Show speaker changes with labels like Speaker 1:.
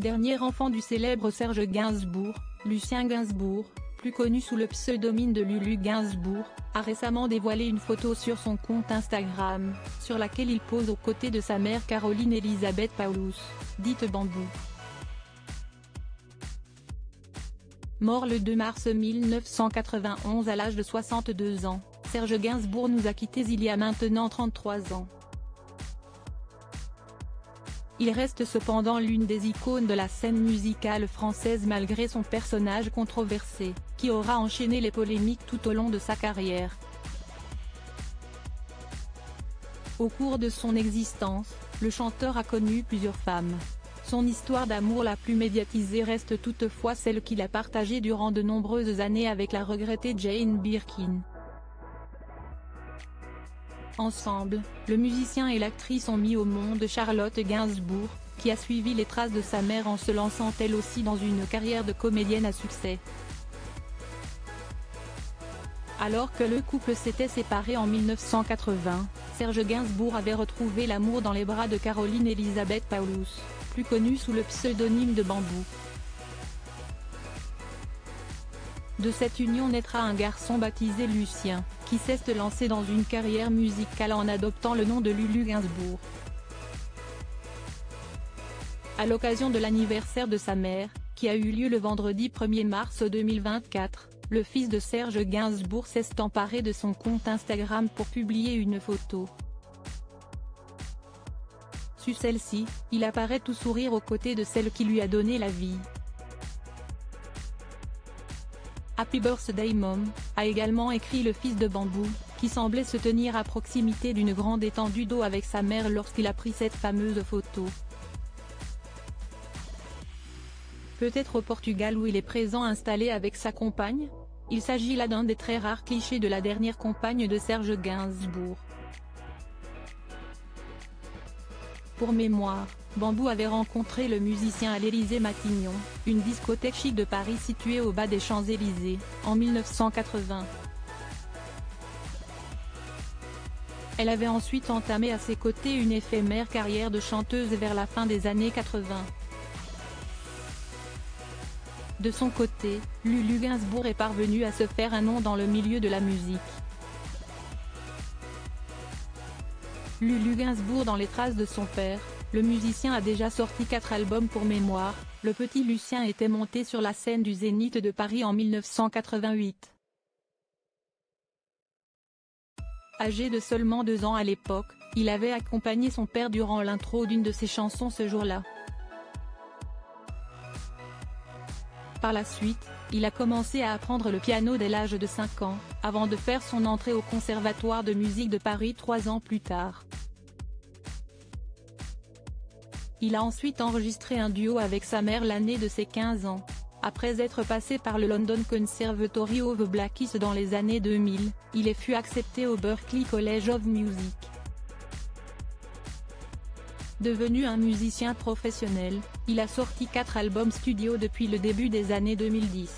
Speaker 1: Dernier enfant du célèbre Serge Gainsbourg, Lucien Gainsbourg, plus connu sous le pseudonyme de Lulu Gainsbourg, a récemment dévoilé une photo sur son compte Instagram, sur laquelle il pose aux côtés de sa mère Caroline Elisabeth Paulus, dite Bambou. Mort le 2 mars 1991 à l'âge de 62 ans, Serge Gainsbourg nous a quittés il y a maintenant 33 ans. Il reste cependant l'une des icônes de la scène musicale française malgré son personnage controversé, qui aura enchaîné les polémiques tout au long de sa carrière. Au cours de son existence, le chanteur a connu plusieurs femmes. Son histoire d'amour la plus médiatisée reste toutefois celle qu'il a partagée durant de nombreuses années avec la regrettée Jane Birkin. Ensemble, le musicien et l'actrice ont mis au monde Charlotte Gainsbourg, qui a suivi les traces de sa mère en se lançant elle aussi dans une carrière de comédienne à succès. Alors que le couple s'était séparé en 1980, Serge Gainsbourg avait retrouvé l'amour dans les bras de Caroline Elisabeth Paulus, plus connue sous le pseudonyme de Bambou. De cette union naîtra un garçon baptisé Lucien, qui cesse de lancer dans une carrière musicale en adoptant le nom de Lulu Gainsbourg. À l'occasion de l'anniversaire de sa mère, qui a eu lieu le vendredi 1er mars 2024, le fils de Serge Gainsbourg s'est emparé de son compte Instagram pour publier une photo. Sur celle-ci, il apparaît tout sourire aux côtés de celle qui lui a donné la vie. Happy Birthday Mom, a également écrit le fils de Bambou, qui semblait se tenir à proximité d'une grande étendue d'eau avec sa mère lorsqu'il a pris cette fameuse photo. Peut-être au Portugal où il est présent installé avec sa compagne? Il s'agit là d'un des très rares clichés de la dernière compagne de Serge Gainsbourg. Pour mémoire, Bambou avait rencontré le musicien à l'Élysée-Matignon, une discothèque chic de Paris située au bas des Champs-Élysées, en 1980. Elle avait ensuite entamé à ses côtés une éphémère carrière de chanteuse vers la fin des années 80. De son côté, Lulu Gainsbourg est parvenue à se faire un nom dans le milieu de la musique. Lulu Gainsbourg dans les traces de son père, le musicien a déjà sorti 4 albums pour mémoire. Le petit Lucien était monté sur la scène du Zénith de Paris en 1988. Âgé de seulement 2 ans à l'époque, il avait accompagné son père durant l'intro d'une de ses chansons ce jour-là. Par la suite, il a commencé à apprendre le piano dès l'âge de 5 ans, avant de faire son entrée au Conservatoire de musique de Paris 3 ans plus tard. Il a ensuite enregistré un duo avec sa mère l'année de ses 15 ans. Après être passé par le London Conservatory of Blackis dans les années 2000, il fut accepté au Berklee College of Music. Devenu un musicien professionnel, il a sorti 4 albums studio depuis le début des années 2010.